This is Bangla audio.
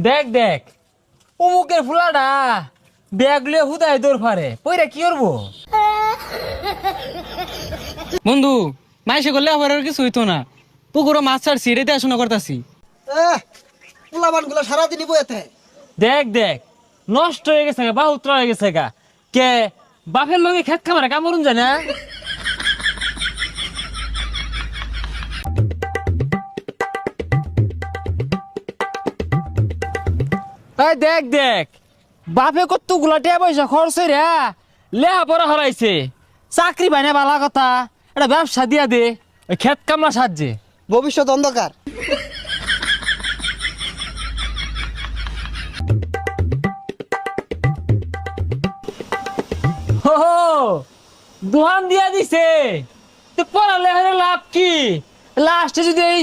দেখ দেখ অমুকের ফুলাটা ব্যাগ লিয়ে হুদায় দৌড় ফারে পইরা কি করবো? বন্ধু মাইসে করলে আবার আর কিছু হইতো না। পুকুরও মাছ ছাড়ছি, রেতে আসনা করতাছি। পোলাবান গুলো সারাদিনই বইতে। দেখ দেখ নষ্ট হয়ে গেছে গা, বাহুত্র হয়ে গেছে গা। কে বাপের লগে খেত খামারে কামড়ুন যায় না? এই দেখ দেখ বাপে কত গুলাটিয়া পয়সা খরচ রে লেহা পড়া হারাইছে, চাকরি পাই না বালা কথা, এটা ব্যবসা দিয়া দে ওই খেত কামলা সাহায্যে। ভবিষ্যৎ অন্ধকার। হো দোহান দিয়া দিছে, তো পড়ালে লাভ কি? লাস্টে যদি এই